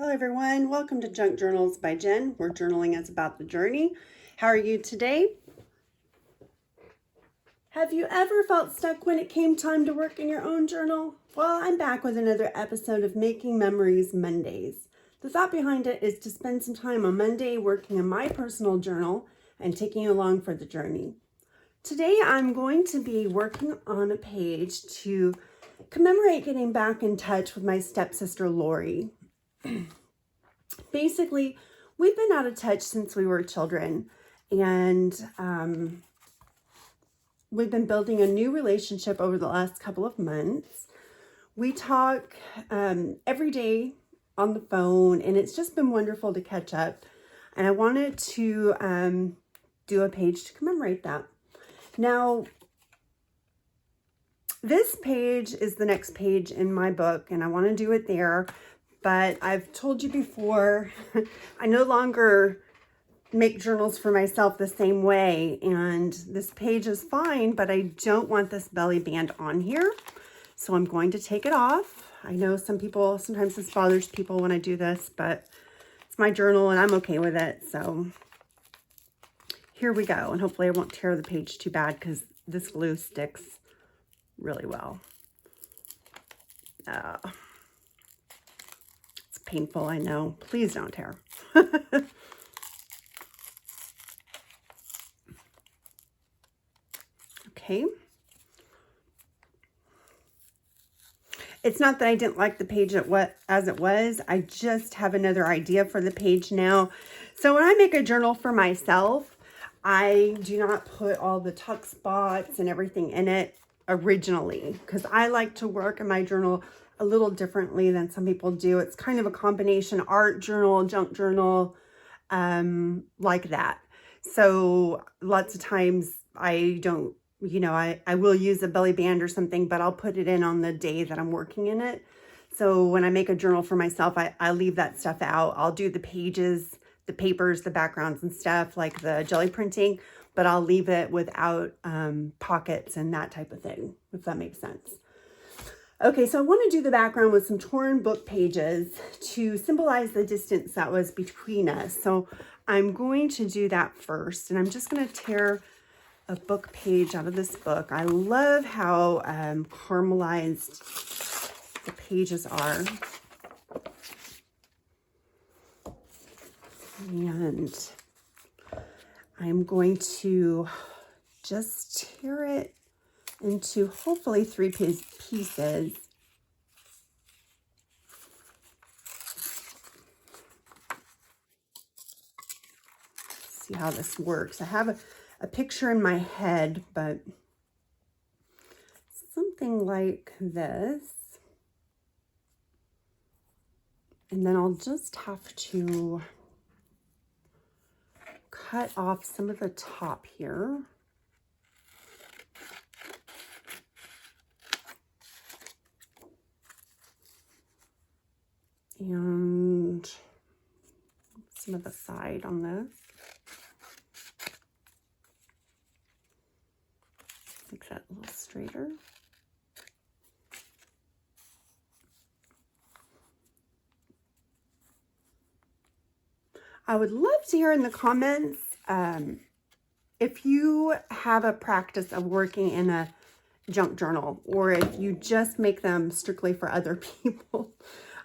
Hello everyone, welcome to Junk Journals by Jen, where journaling is about the journey. How are you today? Have you ever felt stuck when it came time to work in your own journal? Well, I'm back with another episode of Making Memories Mondays. The thought behind it is to spend some time on Monday working in my personal journal and taking you along for the journey. Today I'm going to be working on a page to commemorate getting back in touch with my stepsister Lori. Basically, we've been out of touch since we were children, and we've been building a new relationship over the last couple of months. We talk every day on the phone, and it's just been wonderful to catch up. And I wanted to do a page to commemorate that. Now, this page is the next page in my book, and I want to do it there. But I've told you before, I no longer make journals for myself the same way. And this page is fine, but I don't want this belly band on here. So I'm going to take it off. I know sometimes this bothers people when I do this, but it's my journal and I'm okay with it. So here we go. And hopefully I won't tear the page too bad because this glue sticks really well. Painful, I know. Please don't tear. Okay. It's not that I didn't like the page as it was. I just have another idea for the page now. So when I make a journal for myself, I do not put all the tuck spots and everything in it originally because I like to work in my journal a little differently than some people do. It's kind of a combination art journal, junk journal, like that. So lots of times I don't, I will use a belly band or something, but I'll put it in on the day that I'm working in it. So when I make a journal for myself, I leave that stuff out. I'll do the pages, the papers, the backgrounds and stuff like the jelly printing, but I'll leave it without pockets and that type of thing, if that makes sense. Okay, so I want to do the background with some torn book pages to symbolize the distance that was between us. So I'm going to do that first, and I'm just going to tear a book page out of this book. I love how caramelized the pages are. And I'm going to just tear it into hopefully 3 pieces. See how this works. I have a picture in my head, but something like this. And then I'll just have to cut off some of the top here. And some of the side on this. Make that a little straighter. I would love to hear in the comments if you have a practice of working in a junk journal or if you just make them strictly for other people.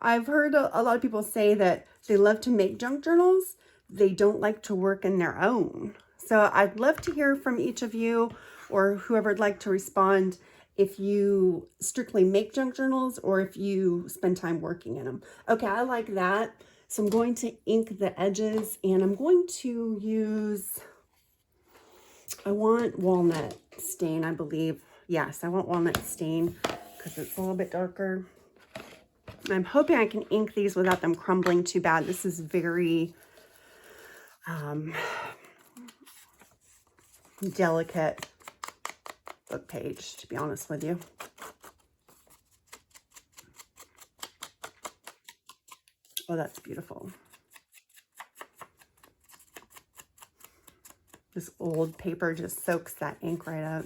I've heard a lot of people say that they love to make junk journals. They don't like to work in their own. So I'd love to hear from each of you or whoever would like to respond if you strictly make junk journals or if you spend time working in them. Okay, I like that. So I'm going to ink the edges and I'm going to use, I want walnut stain, I believe. Yes, I want walnut stain because it's a little bit darker. I'm hoping I can ink these without them crumbling too bad. This is very delicate book page, to be honest with you. Oh, that's beautiful. This old paper just soaks that ink right up.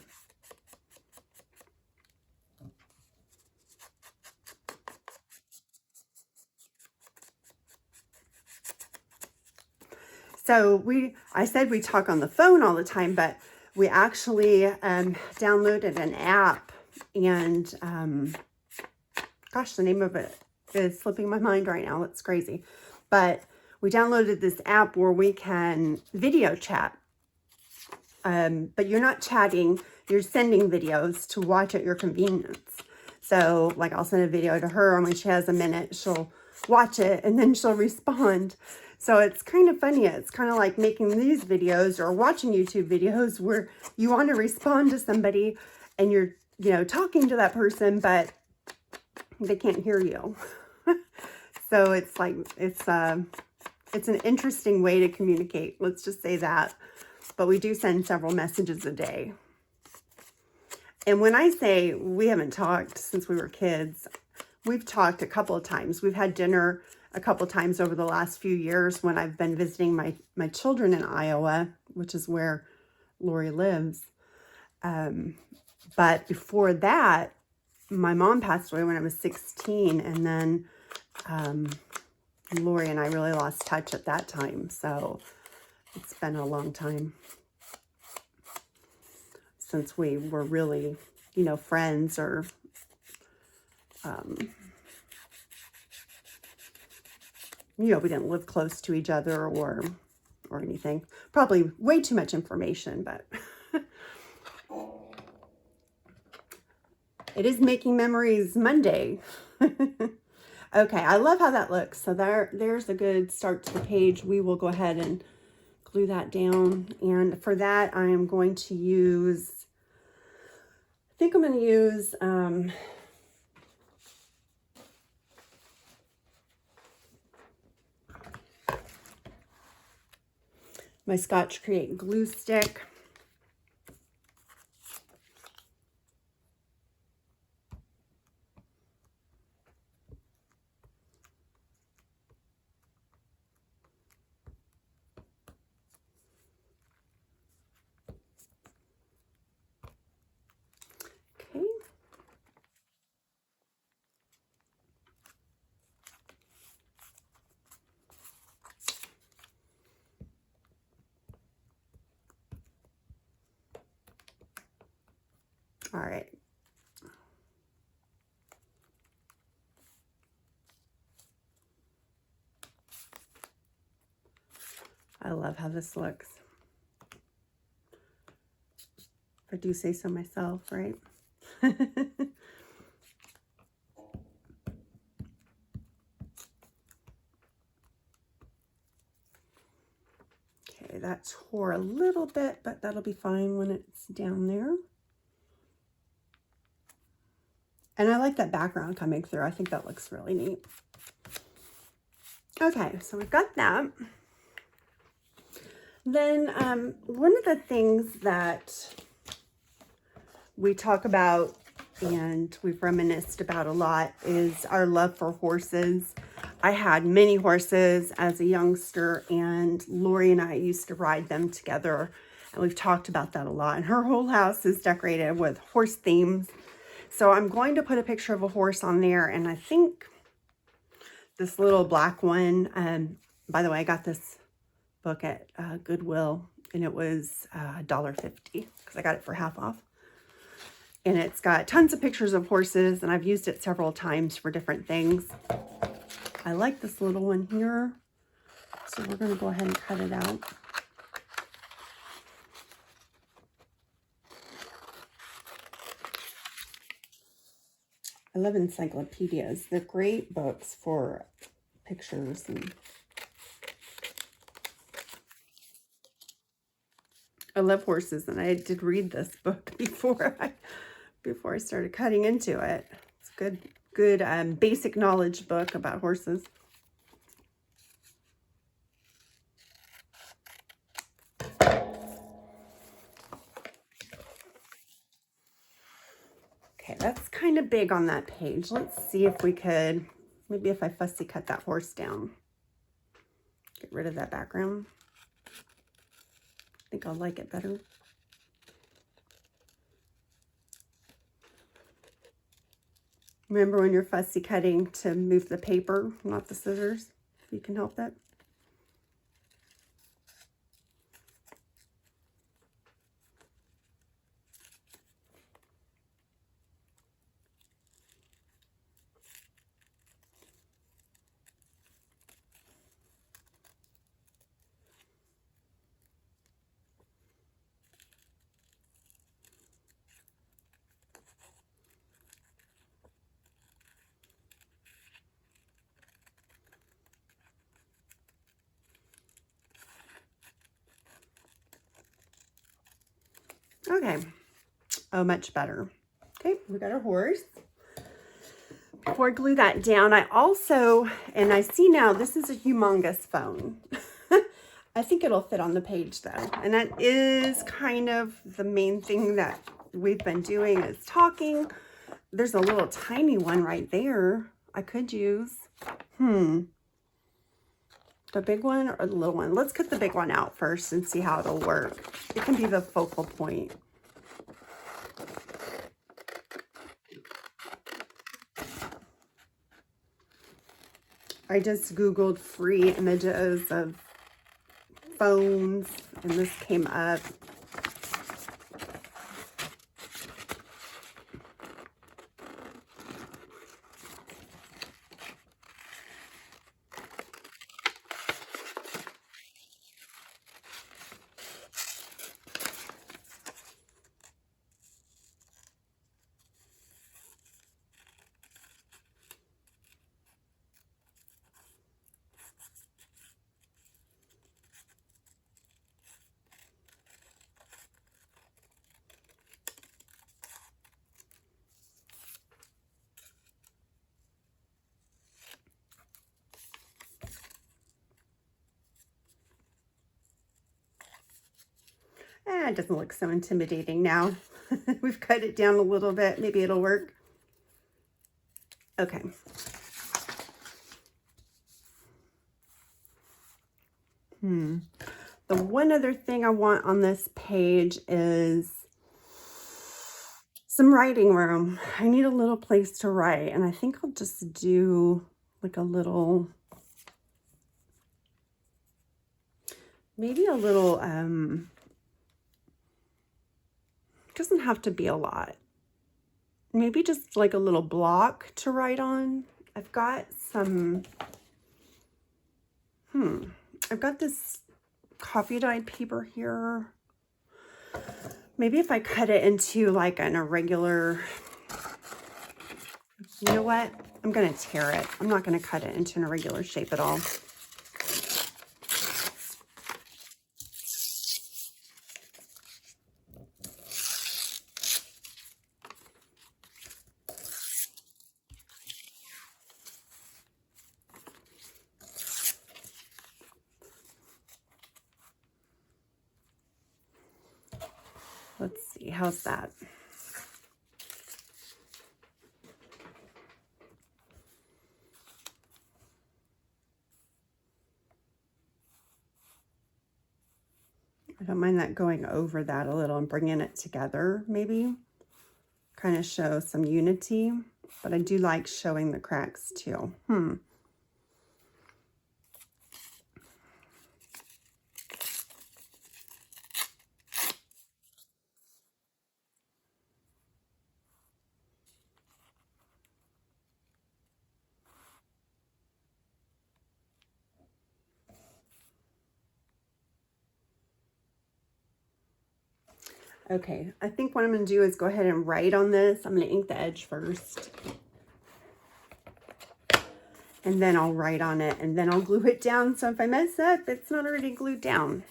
So I said we talk on the phone all the time, but we actually downloaded an app, and gosh, the name of it is slipping my mind right now. It's crazy. But we downloaded this app where we can video chat. But you're not chatting, you're sending videos to watch at your convenience. So like I'll send a video to her, and when she has a minute, she'll watch it and then she'll respond. So it's kind of funny. It's kind of like making these videos or watching YouTube videos where you want to respond to somebody and you're, you know, talking to that person, but they can't hear you. So it's like, it's an interesting way to communicate. Let's just say that. But we do send several messages a day. And when I say we haven't talked since we were kids, we've talked a couple of times. We've had dinner a couple of times over the last few years when I've been visiting my children in Iowa, which is where Lori lives. But before that, my mom passed away when I was 16. And then Lori and I really lost touch at that time. So it's been a long time since we were really, you know, friends or you know, we didn't live close to each other or anything. Probably way too much information, but it is Making Memories Monday. Okay, I love how that looks. So there's a good start to the page. We will go ahead and glue that down. And for that, I am going to use, I think I'm going to use my Scotch Create glue stick. Okay. All right. I love how this looks. If I do say so myself, right? Okay, that tore a little bit, but that'll be fine when it's down there. And I like that background coming through. I think that looks really neat. Okay, so we've got that. Then one of the things that we talk about and we've reminisced about a lot is our love for horses. I had many horses as a youngster, and Lori and I used to ride them together, and we've talked about that a lot. And her whole house is decorated with horse themes. So I'm going to put a picture of a horse on there, and I think this little black one, by the way, I got this book at Goodwill, and it was $1.50 because I got it for half off. And it's got tons of pictures of horses, and I've used it several times for different things. I like this little one here, so we're going to go ahead and cut it out. I love encyclopedias. They're great books for pictures. And I love horses, and I did read this book before I started cutting into it. It's a good basic knowledge book about horses. Okay, that's kind of big on that page. Let's see if we could, maybe if I fussy cut that horse down, get rid of that background. I think I'll like it better. Remember when you're fussy cutting to move the paper, not the scissors, if you can help it. Okay. Oh, much better. Okay, we got our horse. Before I glue that down, I also, and I see now this is a humongous phone. I think it'll fit on the page though. And that is kind of the main thing that we've been doing is talking. There's a little tiny one right there I could use. The big one or the little one? Let's cut the big one out first and see how it'll work. It can be the focal point. I just Googled free images of phones and this came up. It doesn't look so intimidating now. We've cut it down a little bit. Maybe it'll work. Okay. The one other thing I want on this page is some writing room. I need a little place to write, and I think I'll just do like a little, maybe a little, doesn't have to be a lot. Maybe just like a little block to write on. I've got some, I've got this coffee dyed paper here. Maybe if I cut it into like an irregular, you know what? I'm going to tear it. I'm not going to cut it into an irregular shape at all. Let's see, how's that? I don't mind that going over that a little and bringing it together, maybe. Kind of show some unity, but I do like showing the cracks too. Okay, I think what I'm going to do is go ahead and write on this. I'm going to ink the edge first. And then I'll write on it, and then I'll glue it down. So if I mess up, it's not already glued down.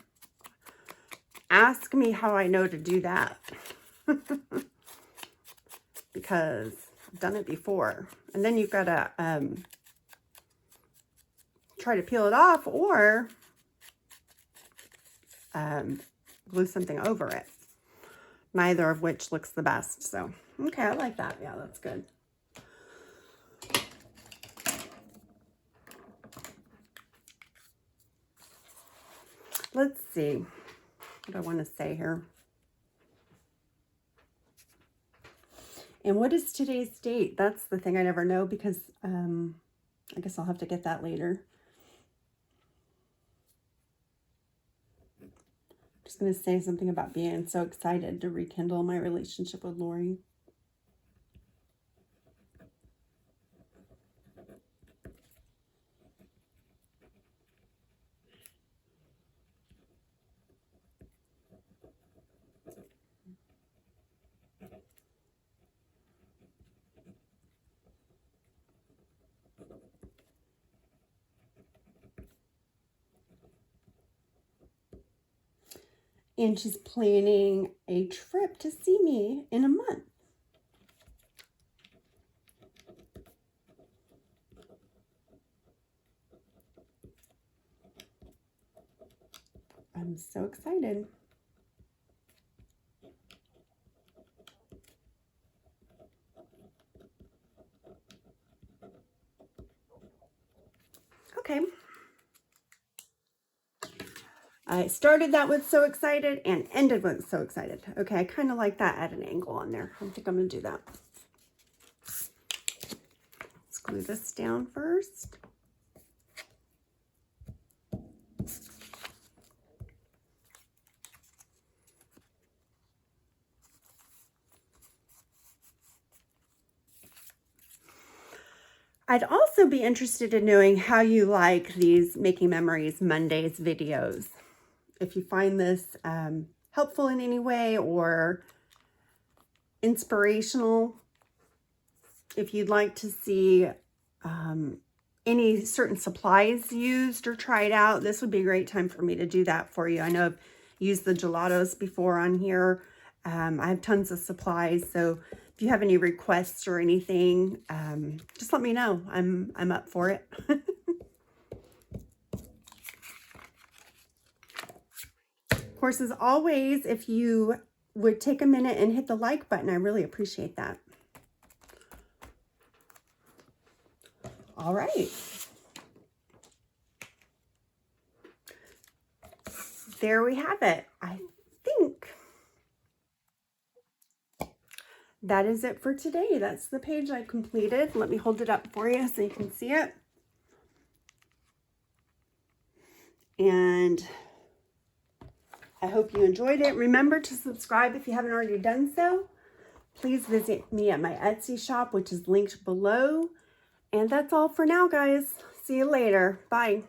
Ask me how I know to do that. Because I've done it before. And then you've got to try to peel it off or glue something over it. Neither of which looks the best. So, okay, I like that. Yeah, that's good. Let's see what I want to say here. And what is today's date? That's the thing I never know because I guess I'll have to get that later. Just going to say something about being so excited to rekindle my relationship with Lori. And she's planning a trip to see me in a month. I'm so excited. Okay. I started that with so excited and ended with so excited. Okay, I kind of like that at an angle on there. I think I'm going to do that. Let's glue this down first. I'd also be interested in knowing how you like these Making Memories Mondays videos. If you find this helpful in any way or inspirational, if you'd like to see any certain supplies used or tried out, this would be a great time for me to do that for you. I know I've used the gelatos before on here. I have tons of supplies, so if you have any requests or anything, just let me know. I'm up for it. Of course, as always, if you would take a minute and hit the like button, I really appreciate that. All right. There we have it. I think that is it for today. That's the page I completed. Let me hold it up for you so you can see it. And I hope you enjoyed it. Remember to subscribe if you haven't already done so. Please visit me at my Etsy shop, which is linked below. And that's all for now, guys. See you later. Bye.